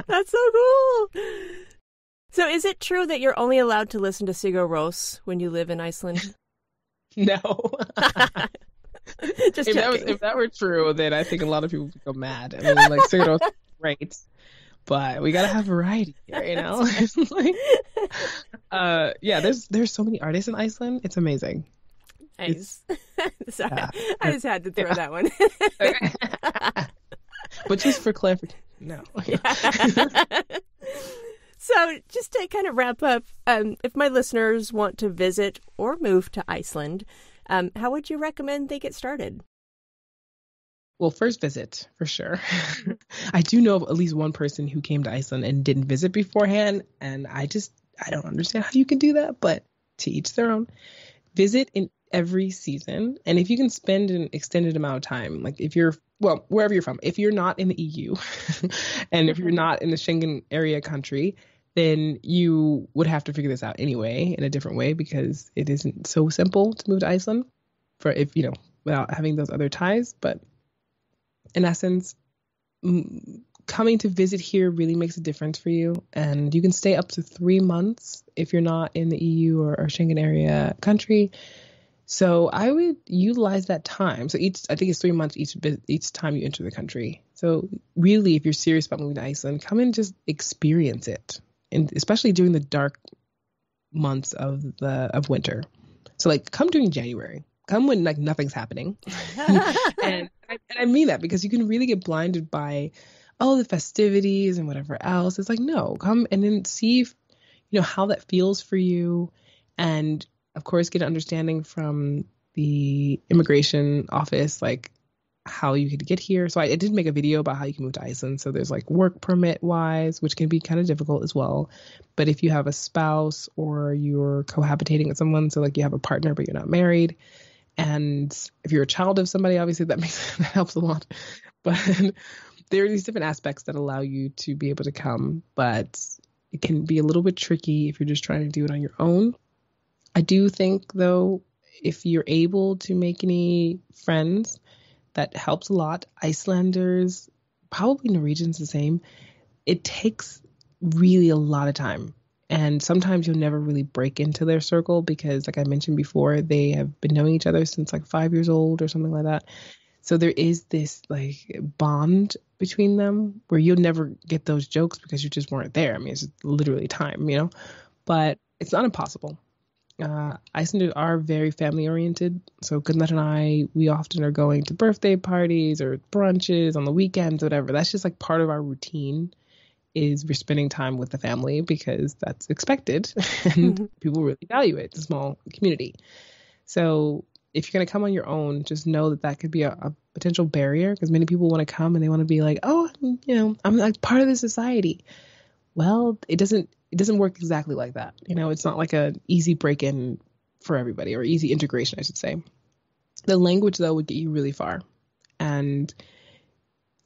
That's so cool. So is it true that you're only allowed to listen to Sigur Rós when you live in Iceland? No. Just if that were true, then I think a lot of people would go mad. I mean, like Sigur Rós is great, but we gotta have variety here, like, yeah, there's so many artists in Iceland. It's amazing. Nice. Sorry, yeah. I just had to throw that one. But just for clarification, no. So just to kind of wrap up, if my listeners want to visit or move to Iceland, how would you recommend they get started? Well, first visit, for sure. I do know of at least one person who came to Iceland and didn't visit beforehand, and I don't understand how you can do that, but to each their own. Visit in every season, and if you can spend an extended amount of time, like wherever you're from, if you're not in the EU, and if you're not in the Schengen area country, then you would have to figure this out anyway in a different way because it isn't so simple to move to Iceland without having those other ties. But in essence, coming to visit here really makes a difference for you. And you can stay up to 3 months if you're not in the EU or Schengen area country. So I would utilize that time. So I think it's 3 months each time you enter the country. So really, if you're serious about moving to Iceland, come and just experience it. And especially during the dark months of winter. So like come during January. Come when like nothing's happening. and I mean that because you can really get blinded by the festivities and whatever else. It's like, no, come and then see if, how that feels for you. And of course, get an understanding from the immigration office, like how you could get here. So I did make a video about how you can move to Iceland. So there's like work permit wise, which can be kind of difficult as well. But if you have a spouse or you're cohabitating with someone, so like you have a partner, but you're not married. And if you're a child of somebody, obviously that helps a lot. But there are these different aspects that allow you to be able to come, but it can be a little bit tricky if you're just trying to do it on your own. I do think though, if you're able to make any friends, that helps a lot. Icelanders, probably Norwegians the same. It takes really a lot of time. And sometimes you'll never really break into their circle because, like I mentioned before, they have been knowing each other since like 5 years old or something like that. So there is this like bond between them where you'll never get those jokes because you just weren't there. I mean, it's literally time, you know, but it's not impossible. Icelanders are very family oriented. So Gunnar and I, we often are going to birthday parties or brunches on the weekends, whatever. That's just like part of our routine is we're spending time with the family because that's expected and people really value it. It's a small community. So if you're going to come on your own, just know that that could be a potential barrier because many people want to come and they want to be like, oh, you know, I'm like part of the society. Well, it doesn't work exactly like that. You know, it's not like an easy break-in for everybody or easy integration, I should say. The language, though, would get you really far. And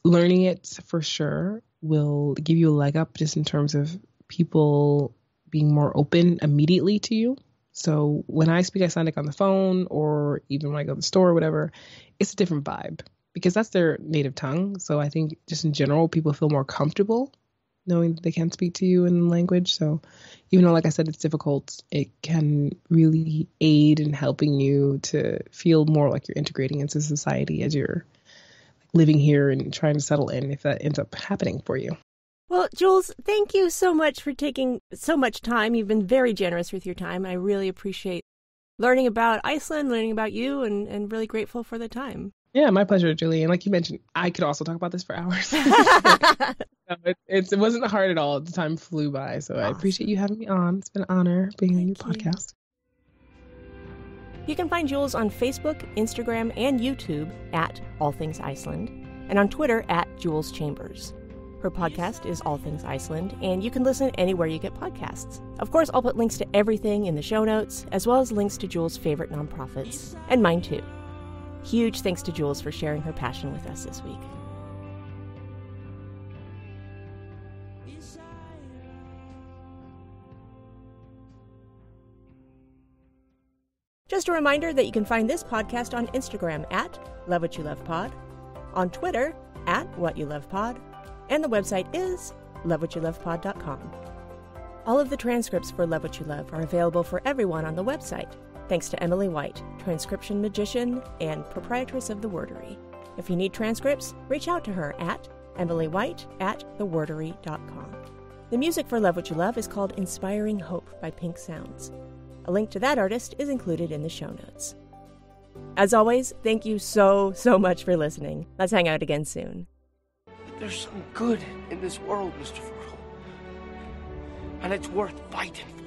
learning it for sure will give you a leg up just in terms of people being more open immediately to you. So when I speak Icelandic on the phone or even when I go to the store or whatever, it's a different vibe because that's their native tongue. So I think just in general, people feel more comfortable knowing that they can speak to you in language. So even though, like I said, it's difficult, it can really aid in helping you to feel more like you're integrating into society as you're living here and trying to settle in if that ends up happening for you. Well, Jules, thank you so much for taking so much time. You've been very generous with your time. I really appreciate learning about Iceland, learning about you, and really grateful for the time. Yeah, my pleasure, Julie. And like you mentioned, I could also talk about this for hours. It wasn't hard at all. The time flew by. So awesome. I appreciate you having me on. It's been an honor being on your podcast. You can find Jules on Facebook, Instagram, and YouTube at All Things Iceland, and on Twitter at Jules Chambers. Her podcast is All Things Iceland, and you can listen anywhere you get podcasts. Of course, I'll put links to everything in the show notes, as well as links to Jules' favorite nonprofits, and mine too. Huge thanks to Jules for sharing her passion with us this week. Just a reminder that you can find this podcast on Instagram at Love What You Love Pod, on Twitter at What You Love Pod, and the website is lovewhatyoulovepod.com. All of the transcripts for Love What You Love are available for everyone on the website, thanks to Emily White, transcription magician and proprietress of the Wordary. If you need transcripts, reach out to her at emilywhite@thewordary.com. The music for Love What You Love is called Inspiring Hope by Pink Sounds. A link to that artist is included in the show notes. As always, thank you so much for listening. Let's hang out again soon. There's some good in this world, Mr. Furtle. And it's worth fighting for.